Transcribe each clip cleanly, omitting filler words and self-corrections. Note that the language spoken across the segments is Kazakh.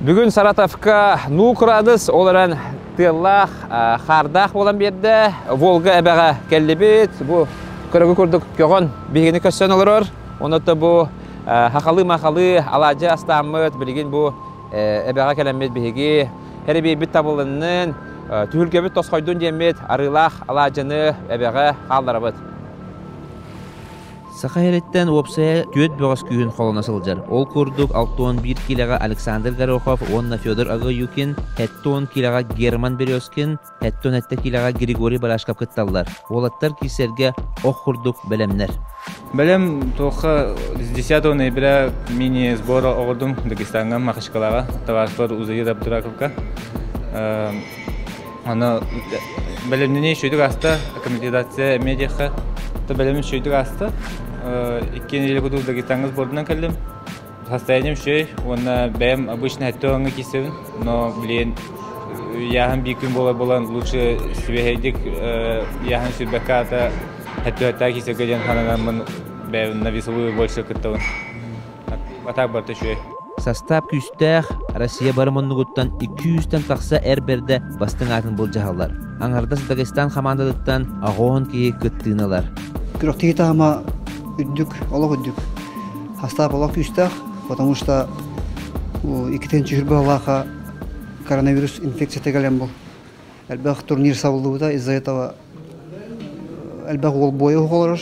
Бүгін Саратовка Нукрадыс оларан тыллах хардах болан берді. Волга әбәға кәллебет. Бұл көрігі көрдік көғын бейгені көссен олар. Онытты бұл хақалы-мақалы алажы астамыд білген бұл әбәға кәлемет бейге. Әрі бейбіт табылының түйілкебет тосқойдың демет арылақ алажыны әбәға қалдарабыд. Сақайреттен опсая төт бөғас күйін қолына сылжар. Ол көрдік 61 килаға Александр Горохов, онна Федор Агаюкин, 10 килаға Герман Березкин, 10 килаға Григорий Барашков кытталдар. Олаттар кисерге оқ құрдық білемнер. Білем тоқы 10 ноября мини-сбора оғырдым Дагестанға Мақышқалаға, товарышлар Узаир Абдураковқа. Білемнене шүйдік асты, аккредитация медиаға. Білемін шүйдік асты. 2 неделя году в Дагестанға сборынан кәлдім. Состоянием шүй, оны бәйім обычно әттіғанға кесевін, но, блин, яғын бір күн болан лучше свегейдік, яғын сүрбәкка ата әттіғатта кесевге ден қананамын бәйім на весовую больше күттіғын. Атақ барты шүй. Состав күстәқ Россия барымыннығыттан 200-тен тақса әрберді бастың атын бұл жағалар. Аңардас Дагестан командалыттан ағуын кейі күттігіналар. Күріқтегі тағыма үддік, олық үддік. Состав олық күстәқ, потому что 2-тен жүрбі олаға коронавирус инфекция тегелен бұл. Әлбәқ турнир сабылдығыда, из-за этого әлбәқ ол бойы оғылырыр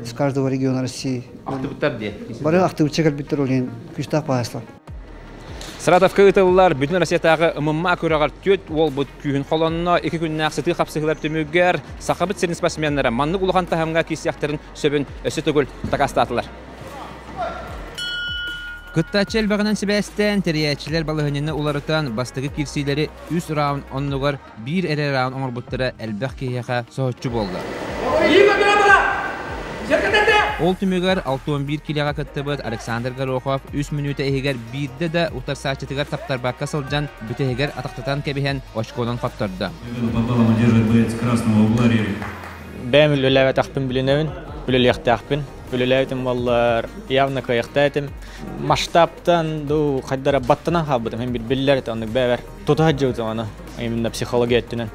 из каждого региона России. Ақтыбыттар де? Бары ақтыбытчы кәлбеттер олейін күстәқ бағасылар. Саратовка ытылылар бүтін Россиятағы ымымма көрағар төт ол бұд күйін қолонына 2 күннәқ сыты қапсығылар төмігер сақабыт сирін спасменлері маннық ұлған тахамға кейсияқтарын сөбін өсі түгіл тақастатылар. Күттачы әлбағынан себәстен тәриячілер балығынені оларытан бастығы кирсилері 3 раунд оннығар 1 әрі раунд оңыр бұттыры әлбәқ кейеға соғытчы болды. Ол түмігер 61 килаға кіттібіт Александр Горохов 3 минута егер 1-де де ұтар сачетігер таптарбаққа сылжан бүті егер атақтатан кәбіген очконын қаттырды. Бәм үліләвәт ақпын білінеуін, үліліяқты ақпын. Үліләвәтім баллар явны қайықтайтым. Масштабтан қайдара баттынан қалбыдым. Мен білілер әтіғандық бәвер. Тұтағат жауытым аны. Емінна психология әттінен.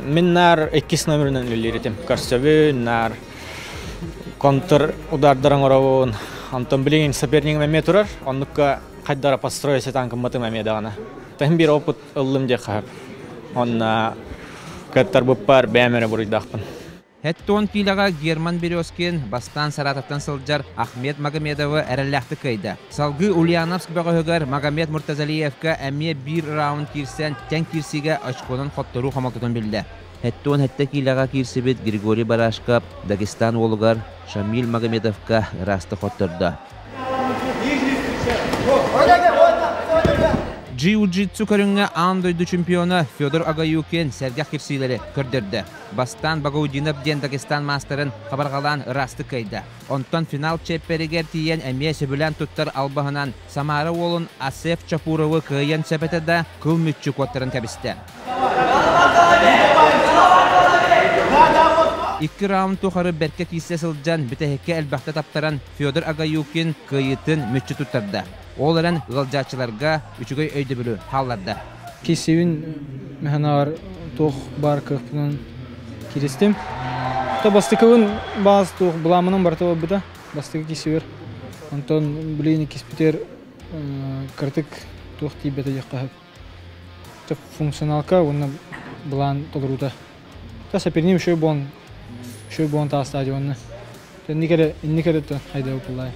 Мен нар 2 номерінен үлілеретім. Карсөбі, нар контр удардарың оравын. Антон білеген сопернигім әме тұрар. Онныққа қайдара построясы танкым батым әме дағана. Тәхін бір опыт ұлым де қағып. Онна кәттар бұппар бәмәрі бұрыйды ақпын. 10 килаға Герман Березкин бастан Саратовтан сылжар Ахмет Магомедовы әрәләқті көйді. Салғы Ульяновск бағығығар Магомед Муртазалиевка әме 1 раунд кирсен тән кирсиге очконын қоттыру қамалтытын білді. 10 килаға кирсебет Григорий Барашков Дагестан олығар Шамил Магомедовка расты қоттырды. Jiu-Jitsu көріңі андойды чемпионы Федор Агаюкин сәргәқ кирсилері көрдірді. Бастан Багаудинов ден Дагестан мастерын қабарғалан расты көйді. Онтан финал чепперігер тиен әме сөбілен тұттар албағынан Самара олын Асеф Чапуровы көйен сөпетеді күл мүтчі көттірін кәбісті. 2 раунд тұқары бәрке кейсе сылжан бітәхекке әлбәқті таптаран Федор Агаюкин көйетін мүтчі тұттарды. Оларын ғылжатшыларға үчігөй өйді білу қалларды. Кесеуін мәханар тоқ бар көпінің керестім. Бастықығын баз тоқ бұламының бартығы бұда. Бастығы кесеуір. Антон білейіні кеспетер кіртік тоқ тейбеті деққағып. Функционалка оны бұлан толыруды. Соперним шөй болын тағы стадионны. Инникері қайда өпілай.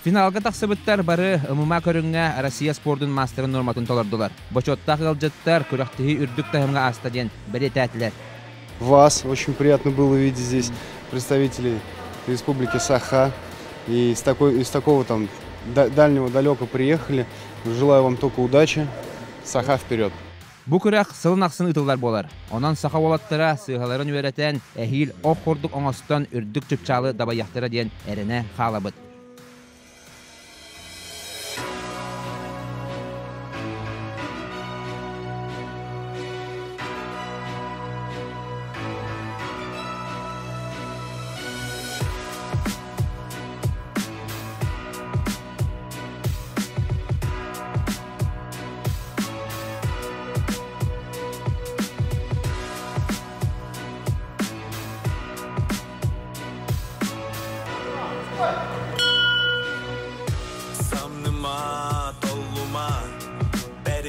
Финалға тақсыбыттар бары ымыма көріңе Россия спордың мастерын норматын толардылар. Бочоттақ ғылжыттар көріқтігі үрдік тағымға астаден бір етәтілер. Вас очень приятно было видеть здесь представителей Республики Саха. И из такого там дальнего далека приехали. Желаю вам только удачи. Саха вперед! Бу күрәк сылын ақсын ытылдар болар. Онан сақа олаттыра сығаларын өретен әхил оқ құрдық оңастан үрдік чүпчалы дабаяқтыра ден әріне қалабыд.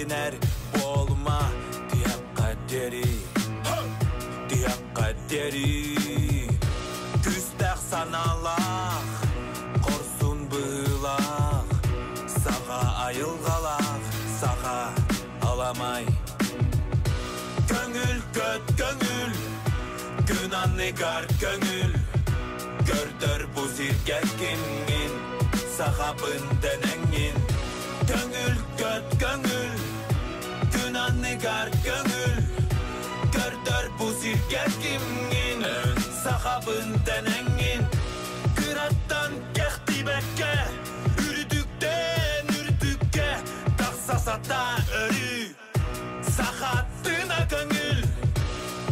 biliner olma diye kaderi diye kaderi küstek sanalak korsun bığılak sağa ayılgalak sağa alamay Göngül göt göngül Günan negar göngül Gördür bu sirgerginin Sahabın denengin Göngül göt göngül Günan negar göngül Gördür bu sirgerginin Sahabın denengin Kırattan kehti bekke Ürüdükten ürüdükke Taksasata örü Sahattına göngül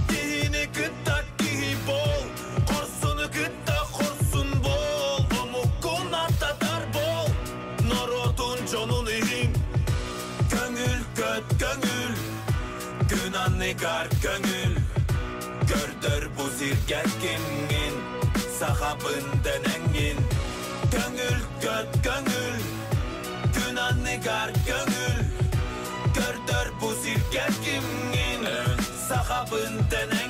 Dihini gıtta dihi bol Korsunu gıtta korsun bol Omukun attatar bol Norotun conun ihim Göngül göt göngül Günan negar göngül Gördür bu sirgerginin Sahabın denengin Göngül göt göngül Günan negar göngül Gördür bu sirgerginin Sahabın denengin